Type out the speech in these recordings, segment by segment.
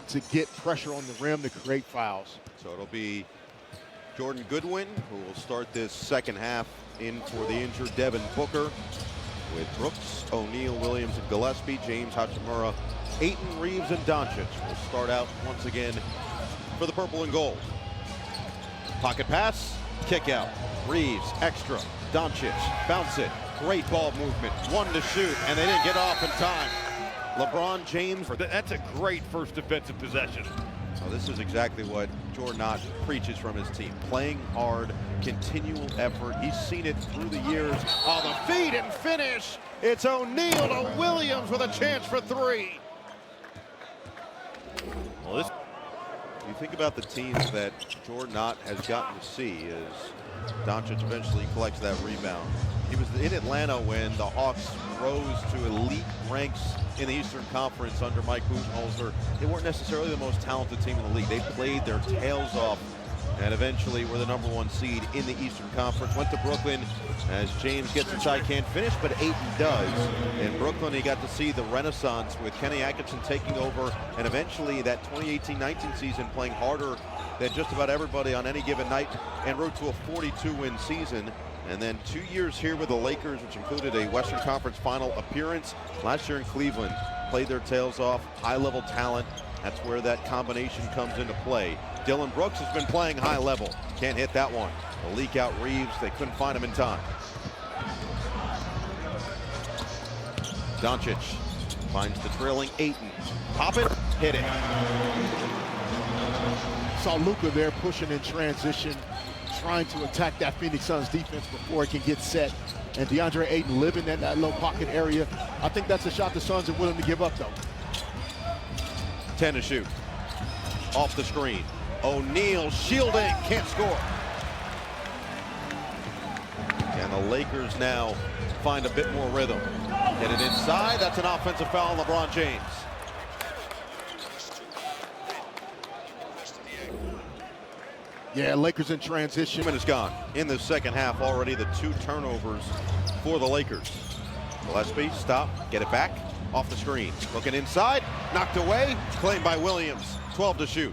to get pressure on the rim to create fouls. So it'll be Jordan Goodwin who will start this second half in for the injured Devin Booker, with Brooks, O'Neal, Williams, and Gillespie. James, Hachimura, Ayton, Reeves, and Doncic will start out once again for the purple and gold. Pocket pass, kick out. Reeves, extra. Doncic, bounce it. Great ball movement. One to shoot, and they didn't get off in time. LeBron James. That's a great first defensive possession. So this is exactly what Jordan Knott preaches from his team. Playing hard, continual effort. He's seen it through the years. Oh, the feed and finish. It's O'Neal to Williams with a chance for three. Well, you think about the teams that Jordan Knott has gotten to see as Doncic eventually collects that rebound. He was in Atlanta when the Hawks rose to elite ranks in the Eastern Conference under Mike Budenholzer. They weren't necessarily the most talented team in the league. They played their tails off and eventually were the #1 seed in the Eastern Conference. Went to Brooklyn as James gets inside, can't finish, but Ayton does. In Brooklyn, he got to see the renaissance with Kenny Atkinson taking over, and eventually that 2018-19 season playing harder than just about everybody on any given night en route to a 42-win season. And then 2 years here with the Lakers, which included a Western Conference final appearance. Last year in Cleveland, played their tails off, high-level talent. That's where that combination comes into play. Dylan Brooks has been playing high level. Can't hit that one. The leak out Reeves, they couldn't find him in time. Doncic finds the trailing Ayton. Pop it, hit it. Saw Luka there pushing in transition, trying to attack that Phoenix Suns defense before it can get set. And DeAndre Ayton living in that low pocket area. I think that's a shot the Suns are willing to give up, though. 10 to shoot. Off the screen. O'Neal shielding, can't score. And the Lakers now find a bit more rhythm. Get it inside, that's an offensive foul on LeBron James. Yeah, Lakers in transition. Minutes gone in the second half. Already the 2 turnovers for the Lakers. Gillespie, stop, get it back, off the screen. Looking inside, knocked away, claimed by Williams. 12 to shoot.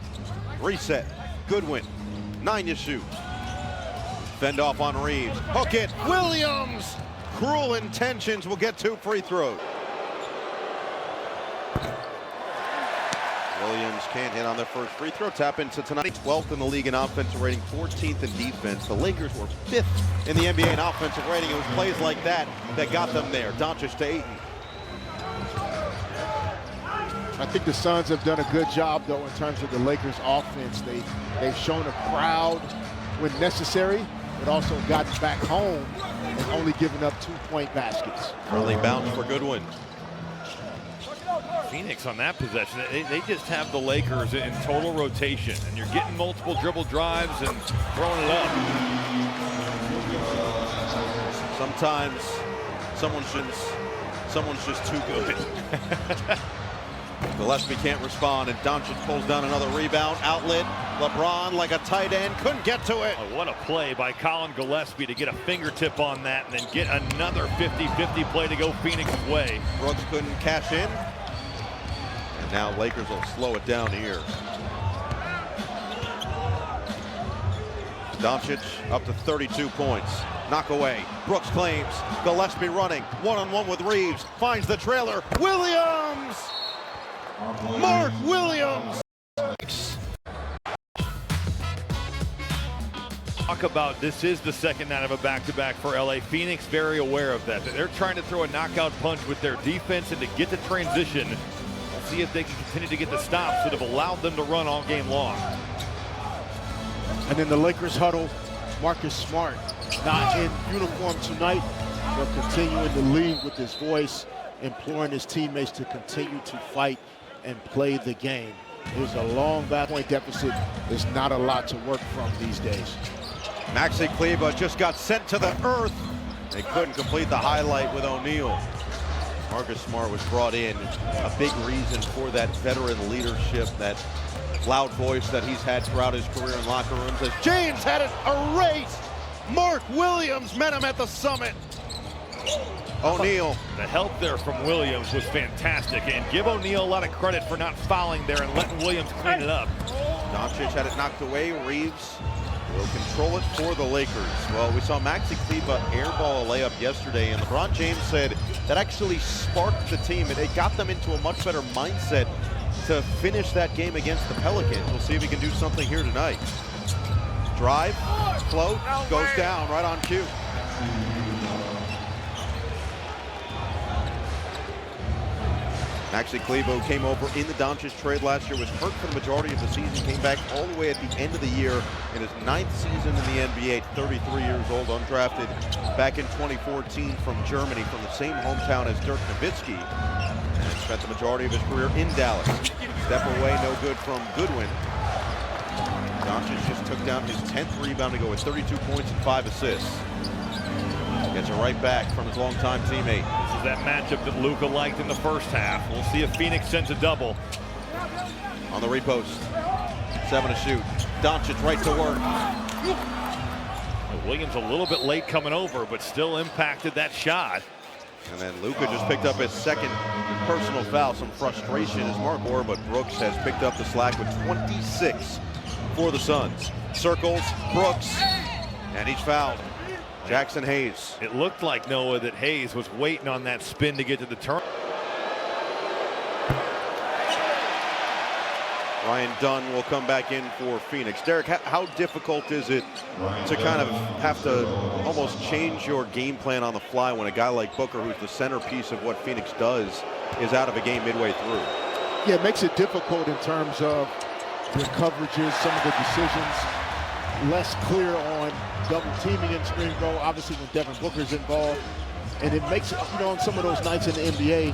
Reset, Goodwin, 9 to shoot. Fend off on Reeves, hook it, Williams! Cruel intentions will get 2 free throws. Williams can't hit on their first free throw. Tap into tonight. 12th in the league in offensive rating, 14th in defense. The Lakers were 5th in the NBA in offensive rating. It was plays like that that got them there. Doncic to Ayton. I think the Suns have done a good job, though, in terms of the Lakers' offense. They've shown a crowd when necessary, but also gotten back home and only given up 2-point baskets. Early bounce for Goodwin. Phoenix on that possession, they just have the Lakers in total rotation, and you're getting multiple dribble drives and throwing it up. Sometimes someone's just too good. Gillespie can't respond, and Doncic pulls down another rebound. Outlet, LeBron like a tight end, couldn't get to it. Oh, what a play by Colin Gillespie to get a fingertip on that and then get another 50-50 play to go Phoenix's way. Brooks couldn't cash in. And now Lakers will slow it down here. Doncic up to 32 points. Knock away. Brooks claims. Gillespie running. One-on-one with Reeves. Finds the trailer. Williams! Mark Williams! Talk about this is the second night of a back-to-back for LA. Phoenix very aware of that. They're trying to throw a knockout punch with their defense and to get the transition. See if they can continue to get the stops that have allowed them to run all game long. And then the Lakers huddle, Marcus Smart, not in uniform tonight, but continuing to lead with his voice, imploring his teammates to continue to fight and play the game. There's a long back-point deficit. There's not a lot to work from these days. Maxi Kleber just got sent to the earth. They couldn't complete the highlight with O'Neal. Marcus Smart was brought in, a big reason for that veteran leadership, that loud voice that he's had throughout his career in locker rooms. As James had it erased, Mark Williams met him at the summit. O'Neal. The help there from Williams was fantastic, and give O'Neal a lot of credit for not fouling there and letting Williams clean it up. Doncic had it knocked away. Reeves will control it for the Lakers. Well, we saw Maxi Kleber airball a layup yesterday, and LeBron James said that actually sparked the team. It got them into a much better mindset to finish that game against the Pelicans. We'll see if he can do something here tonight. Drive, float, goes down right on cue. Maxi Kleber came over in the Doncic trade last year, was hurt for the majority of the season, came back all the way at the end of the year in his 9th season in the NBA, 33 years old, undrafted back in 2014 from Germany, from the same hometown as Dirk Nowitzki, and spent the majority of his career in Dallas. Step away, no good from Goodwin. Doncic just took down his 10th rebound to go with 32 points and 5 assists. Gets it right back from his longtime teammate. This is that matchup that Luka liked in the first half. We'll see if Phoenix sends a double. On the repost, 7 to shoot. Doncic right to work. Williams a little bit late coming over, but still impacted that shot. And then Luka just picked up his second personal foul. Some frustration as Mark Orr, but Brooks has picked up the slack with 26 for the Suns. Circles, Brooks, and he's fouled. Jackson Hayes. It looked like, Noah, that Hayes was waiting on that spin to get to the turn. Ryan Dunn will come back in for Phoenix. Derek, how difficult is it to kind of have to almost change your game plan on the fly when a guy like Booker, who's the centerpiece of what Phoenix does, is out of a game midway through? Yeah, it makes it difficult in terms of the coverages, some of the decisions, less clear on double teaming and screen roll, obviously when Devin Booker's involved. And it makes it, you know, on some of those nights in the NBA,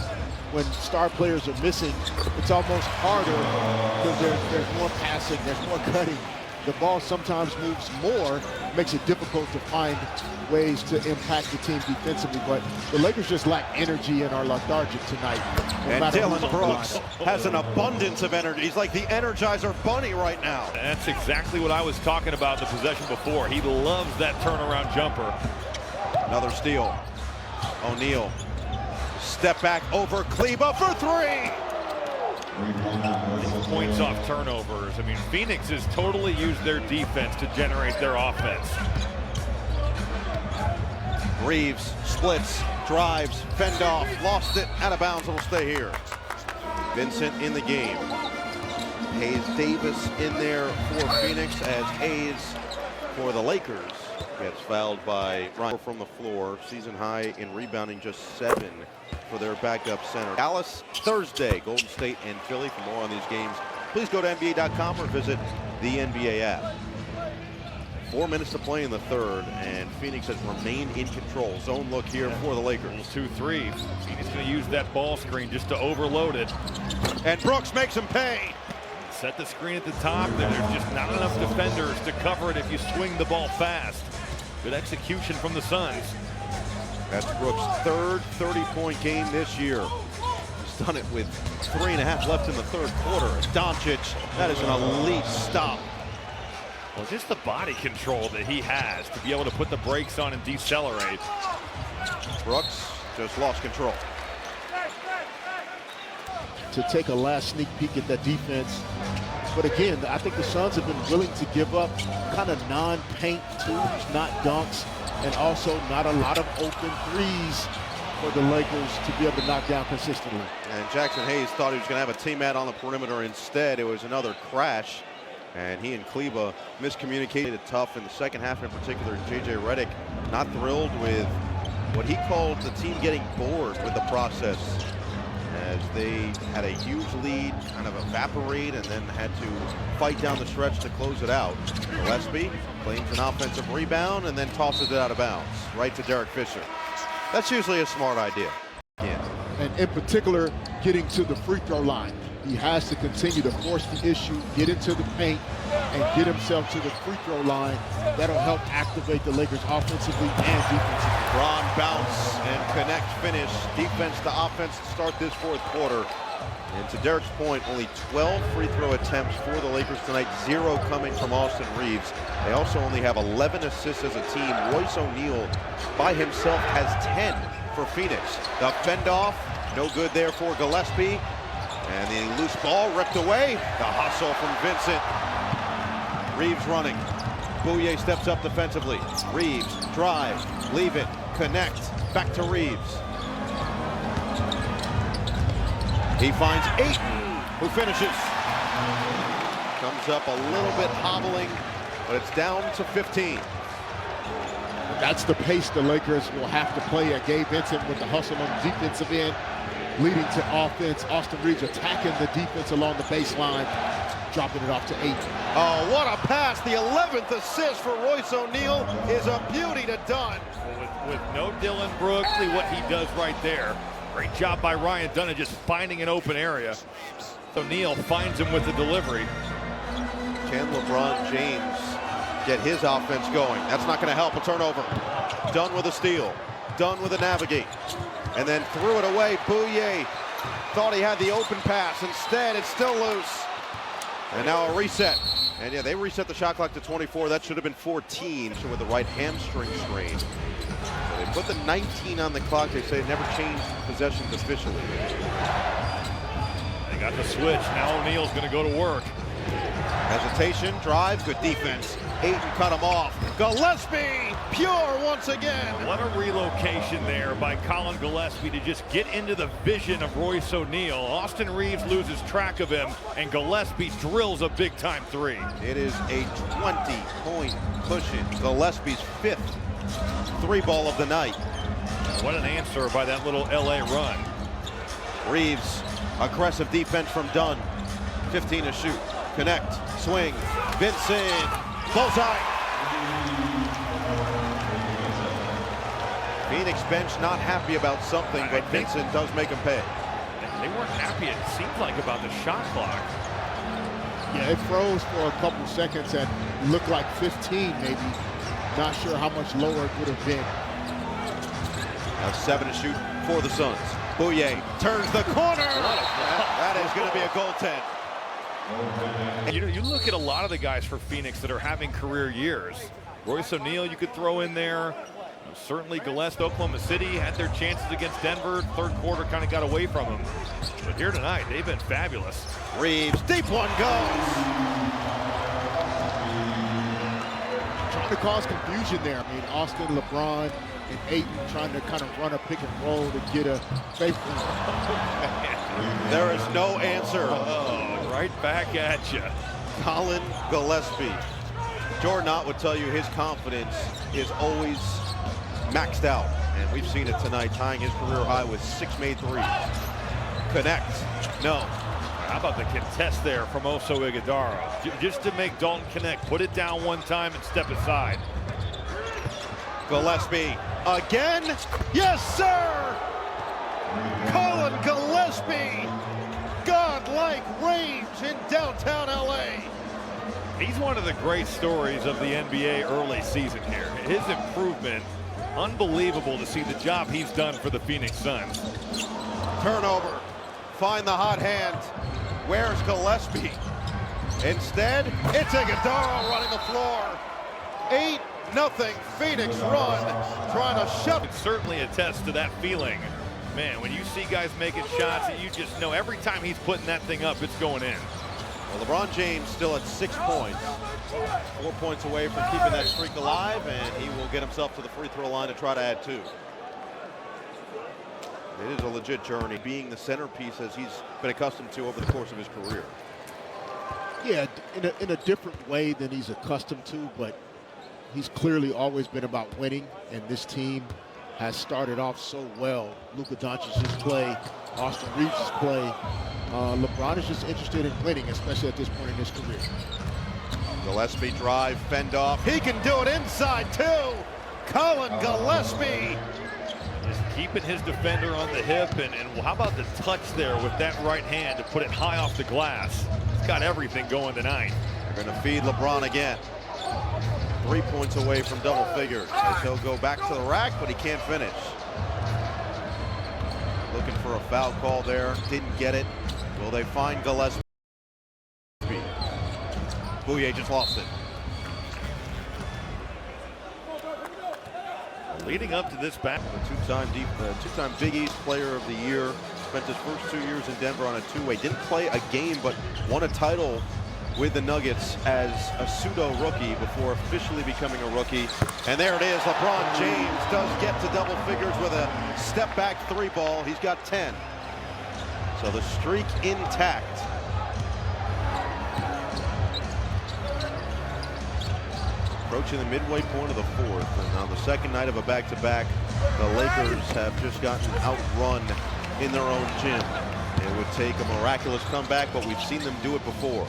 when star players are missing, it's almost harder because there's more passing, there's more cutting. The ball sometimes moves more, makes it difficult to find ways to impact the team defensively. But the Lakers just lack energy and are lethargic tonight. And Dylan Brooks has an abundance of energy. He's like the Energizer Bunny right now. That's exactly what I was talking about in the possession before. He loves that turnaround jumper. Another steal. O'Neal. Step back over Kleber for 3. Points off turnovers. I mean, Phoenix has totally used their defense to generate their offense. Reeves splits, drives, fend off, lost it, out of bounds, and will stay here. Vincent in the game. Hayes Davis in there for Phoenix as Hayes for the Lakers gets fouled by Ryan from the floor. Season high in rebounding, just 7 for their backup center. Dallas Thursday, Golden State and Philly. For more on these games, please go to NBA.com or visit the NBA app. 4 minutes to play in the third, and Phoenix has remained in control. Zone look here for the Lakers. 2-3. Phoenix going to use that ball screen just to overload it. And Brooks makes him pay. Set the screen at the top. There's just not enough defenders to cover it if you swing the ball fast. Good execution from the Suns. That's Brooks' third 30-point game this year. He's done it with 3.5 left in the third quarter. Doncic, that is an elite stop. Well, just the body control that he has to be able to put the brakes on and decelerate. Brooks just lost control. To take a last sneak peek at that defense. But again, I think the Suns have been willing to give up kind of non-paint twos, not dunks, and also not a lot of open threes for the Lakers to be able to knock down consistently. And Jackson Hayes thought he was going to have a teammate on the perimeter. Instead, it was another crash. And he and Kleber miscommunicated tough in the second half in particular. J.J. Redick not thrilled with what he called the team getting bored with the process, as they had a huge lead kind of evaporate and then had to fight down the stretch to close it out. Gillespie claims an offensive rebound and then tosses it out of bounds right to Derek Fisher. That's usually a smart idea. Yeah. And in particular, getting to the free throw line. He has to continue to force the issue, get into the paint, and get himself to the free throw line. That'll help activate the Lakers offensively and defensively. Ron bounce and connect finish. Defense to offense to start this fourth quarter. And to Derek's point, only 12 free throw attempts for the Lakers tonight, 0 coming from Austin Reeves. They also only have 11 assists as a team. Royce O'Neal by himself has 10. for Phoenix. The fend off, no good there for Gillespie. And the loose ball ripped away. The hustle from Vincent. Reeves running. Bouye steps up defensively. Reeves, drive, leave it, connect, back to Reeves. He finds Ayton, who finishes. Comes up a little bit hobbling, but it's down to 15. That's the pace the Lakers will have to play at. Gabe Vincent with the hustle on the defensive end, leading to offense. Austin Reeves attacking the defense along the baseline, dropping it off to Ayton. Oh, what a pass. The 11th assist for Royce O'Neal is a beauty to Dunn. With no Dylan Brooks, what he does right there. Great job by Ryan Dunn just finding an open area. O'Neal finds him with the delivery. Can LeBron James get his offense going? That's not going to help. A turnover. Dunn with a steal. Dunn with a navigate. And then threw it away. Bouye thought he had the open pass. Instead, it's still loose. And now a reset. And yeah, they reset the shot clock to 24. That should have been 14 with the right hamstring strain. So they put the 19 on the clock. They say never changed possessions officially. They got the switch. Now O'Neal's going to go to work. Hesitation, drive, good defense. Ayton cut him off. Gillespie, pure once again. What a relocation there by Colin Gillespie to just get into the vision of Royce O'Neal. Austin Reeves loses track of him, and Gillespie drills a big-time three. It is a 20-point cushion. Gillespie's 5th three-ball of the night. What an answer by that little LA run. Reeves, aggressive defense from Dunn. 15 to shoot. Connect, swing, Vincent, bullseye. Phoenix bench not happy about something, but Vincent does make him pay. They weren't happy, it seemed like, about the shot clock. Yeah, it froze for a couple seconds and looked like 15 maybe. Not sure how much lower it would have been. Now 7 to shoot for the Suns. Bouye turns the corner. That is going to be a goaltend. You know, you look at a lot of the guys for Phoenix that are having career years. Royce O'Neal you could throw in there. Certainly Gillespie, Oklahoma City had their chances against Denver. Third quarter kind of got away from them. But here tonight, they've been fabulous. Reeves, deep one goes. Trying to cause confusion there. I mean, Austin, LeBron, and Ayton trying to kind of run a pick and roll to get a faithful. There is no answer. Oh, right back at you. Colin Gillespie. Jordan Ott would tell you his confidence is always maxed out, and we've seen it tonight, tying his career high with 6 made threes. Connect, no. How about the contest there from Oso Iguodala? Just to make Dalton connect, put it down one time and step aside. Gillespie again, yes sir! Colin Gillespie, godlike range in downtown LA. He's one of the great stories of the NBA early season here. His improvement, unbelievable to see the job he's done for the Phoenix Suns. Turnover, find the hot hand. Where's Gillespie? Instead, it's Iguodala running the floor. 8-0 Phoenix run, trying to shut. It certainly attests to that feeling. Man, when you see guys making shots that you just know every time he's putting that thing up, it's going in. Well, LeBron James still at 6 points. 4 points away from keeping that streak alive, and he will get himself to the free throw line to try to add 2. It is a legit journey, being the centerpiece as he's been accustomed to over the course of his career. Yeah, in a different way than he's accustomed to, but he's clearly always been about winning, and this team has started off so well. Luka Doncic's play, Austin Reeves' play. LeBron is just interested in winning, especially at this point in his career. Gillespie drive, fend off. He can do it inside too. Colin Gillespie. Just keeping his defender on the hip, and how about the touch there with that right hand to put it high off the glass. He's got everything going tonight. They're going to feed LeBron again. 3 points away from double figures. As he'll go back to the rack, but he can't finish. Looking for a foul call there. Didn't get it. Will they find Gillespie? Bouye just lost it. leading up to this battle. Two-time Big East Player of the Year. Spent his first 2 years in Denver on a two-way. Didn't play a game, but won a title with the Nuggets as a pseudo-rookie before officially becoming a rookie. And there it is. LeBron James does get to double figures with a step-back three ball. He's got 10. So the streak intact. Approaching the midway point of the fourth, and on the second night of a back-to-back, the Lakers have just gotten outrun in their own gym. It would take a miraculous comeback, but we've seen them do it before.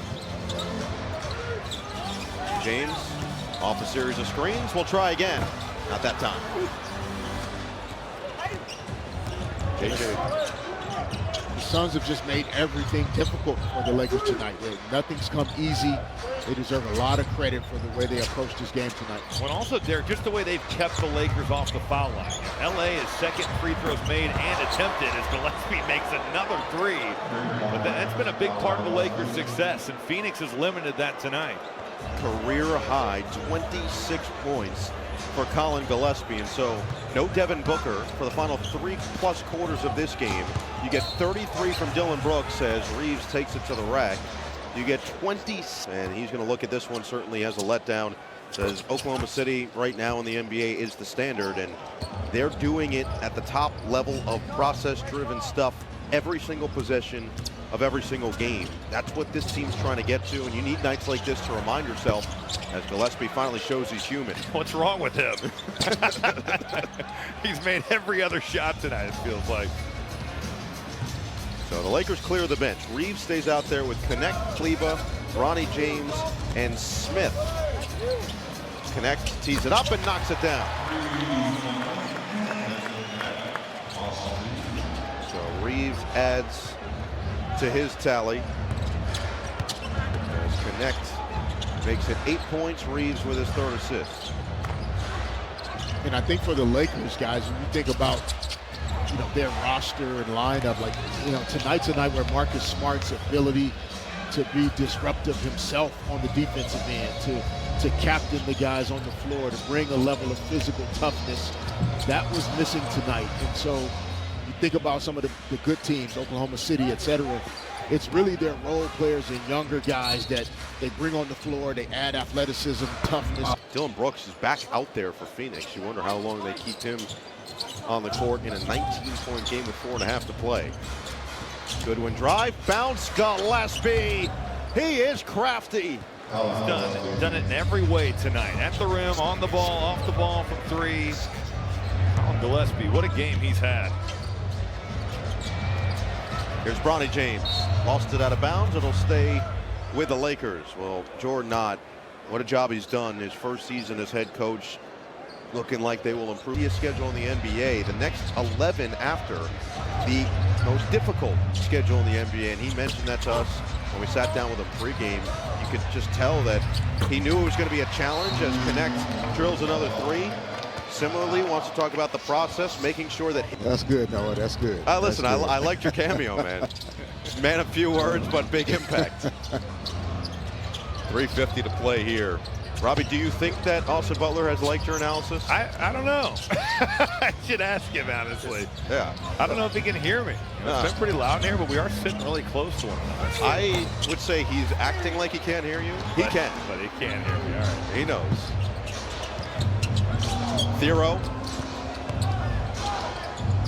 James off a series of screens. We'll try again. Not that time. JJ. The Suns have just made everything difficult for the Lakers tonight. Nothing's come easy. They deserve a lot of credit for the way they approached this game tonight. Well, also, Derek, just the way they've kept the Lakers off the foul line. LA is second free throws made and attempted as Gillespie makes another three. But that's been a big part of the Lakers' success, and Phoenix has limited that tonight. Career high 26 points for Colin Gillespie, and so no Devin Booker for the final 3+ quarters of this game. You get 33 from Dillon Brooks as Reeves takes it to the rack. You get 20, and he's going to look at this one certainly as a letdown. Says Oklahoma City right now in the NBA is the standard, and they're doing it at the top level of process-driven stuff every single possession of every single game. That's what this team's trying to get to, and you need nights like this to remind yourself as Gillespie finally shows he's human. What's wrong with him? He's made every other shot tonight, it feels like. So the Lakers clear the bench. Reeves stays out there with Connect, Kleba, Bronny James, and Smith. Connect tees it up and knocks it down. So Reeves adds to his tally. As Connect makes it 8 points. Reeves with his third assist. And I think for the Lakers, guys, when you think about their roster and lineup, like tonight's a night where Marcus Smart's ability to be disruptive himself on the defensive end, to captain the guys on the floor, to bring a level of physical toughness that was missing tonight. And so you think about some of the good teams, Oklahoma City, etc. It's really their role players and younger guys that they bring on the floor. They add athleticism, toughness. Dillon Brooks is back out there for Phoenix. You wonder how long they keep him on the court in a 19-point game with 4.5 to play. Goodwin drive, bounce, Gillespie. He is crafty. He's done it in every way tonight. At the rim, on the ball, off the ball from three. Colin Gillespie, what a game he's had. Here's Bronny James. Lost it out of bounds. It'll stay with the Lakers. Well, Jordan Knott, what a job he's done. His first season as head coach, looking like they will improve his schedule in the NBA. The next 11 after the most difficult schedule in the NBA. And he mentioned that to us when we sat down with him pregame. You could just tell that he knew it was going to be a challenge as Connect drills another three. Similarly, wants to talk about the process, making sure that... That's good, Noah. That's good. Listen, that's good. I liked your cameo, man. Man of few words, but big impact. 3:50 to play here. Robbie, do you think that Austin Butler has liked your analysis? I don't know. I should ask him, honestly. Yeah. I don't know if he can hear me. It's been pretty loud in here, but we are sitting really close to one another. I would say he's acting like he can't hear you. He can. But he can't hear me, all right. He knows. Thero.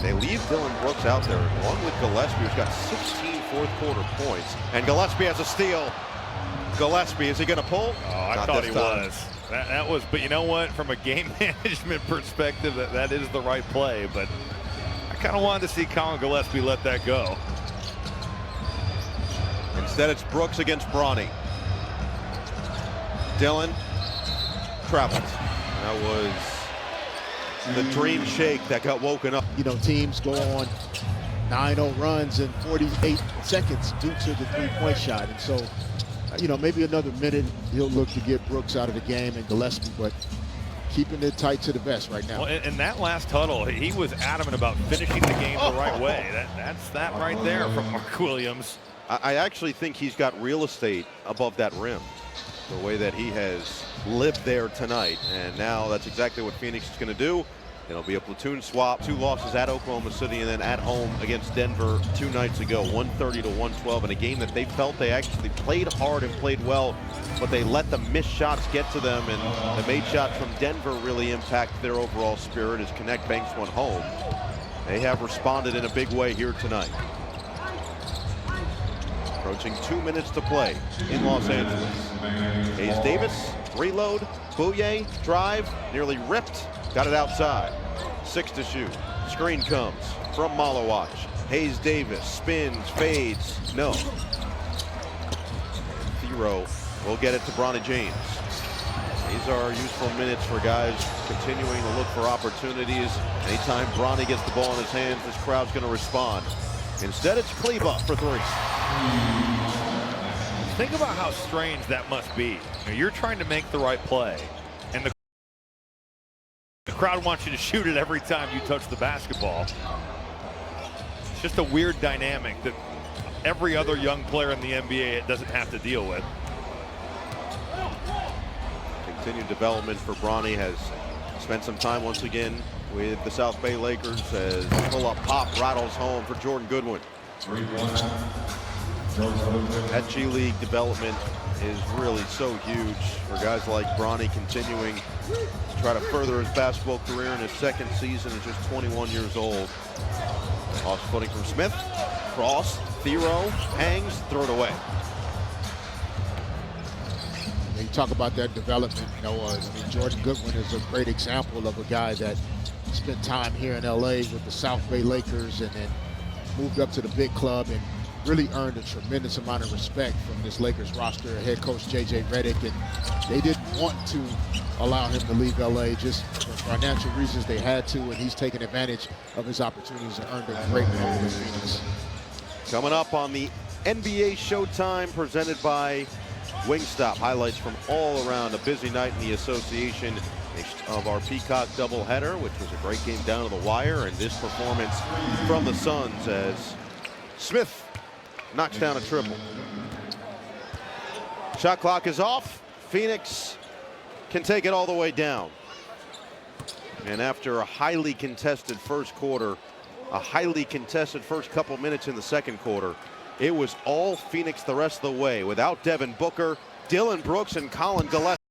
They leave Dillon Brooks out there, along with Gillespie, who's got 16 fourth-quarter points. And Gillespie has a steal. Gillespie, is he going to pull? Oh, I thought he was. That was, but you know what? From a game management perspective, that is the right play. But I kind of wanted to see Colin Gillespie let that go. Instead, it's Brooks against Bronny. Dillon travels. That was the dream shake that got woken up. Teams go on 9-0 runs in 48 seconds due to the three-point shot. And so, maybe another minute he'll look to get Brooks out of the game and Gillespie, but keeping it tight to the vest right now. Well, in that last huddle, he was adamant about finishing the game the right way. That's that right there from Mark Williams. I actually think he's got real estate above that rim, the way that he has lived there tonight. And now that's exactly what Phoenix is going to do. It'll be a platoon swap. 2 losses at Oklahoma City and then at home against Denver 2 nights ago, 130 to 112, in a game that they felt they actually played hard and played well, but they let the missed shots get to them, and the made shots from Denver really impact their overall spirit as Connect banks one home. They have responded in a big way here tonight. Approaching 2 minutes to play in Los Angeles. Hayes Davis, reload, Bouye, drive, nearly ripped, got it outside. 6 to shoot. Screen comes from Malawach. Hayes Davis spins, fades, no. Thero will get it to Bronny James. These are useful minutes for guys continuing to look for opportunities. Anytime Bronny gets the ball in his hands, this crowd's going to respond. Instead, it's Kleba for 3. Think about how strange that must be. You're trying to make the right play, and the crowd wants you to shoot it every time you touch the basketball. It's just a weird dynamic that every other young player in the NBA doesn't have to deal with. Continued development for Bronny. Has spent some time once again with the South Bay Lakers as pull-up pop rattles home for Jordan Goodwin. That G League development is really so huge for guys like Bronny, continuing to try to further his basketball career in his 2nd season at just 21 years old. Lost footing from Smith. Cross. Thero hangs. Throw it away. You talk about that development, Jordan Goodwin is a great example of a guy that spent time here in LA with the South Bay Lakers and then moved up to the big club and really earned a tremendous amount of respect from this Lakers roster, head coach J.J. Redick, and they didn't want to allow him to leave LA just for financial reasons. They had to, and he's taken advantage of his opportunities and earned a great role with Phoenix. Coming up on the NBA Showtime presented by Wingstop. Highlights from all around a busy night in the association of our Peacock doubleheader, which was a great game down to the wire, and this performance from the Suns as Smith knocks down a triple. Shot clock is off. Phoenix can take it all the way down. And after a highly contested first quarter, a highly contested first couple minutes in the second quarter, it was all Phoenix the rest of the way without Devin Booker, Dylan Brooks, and Colin Gillespie.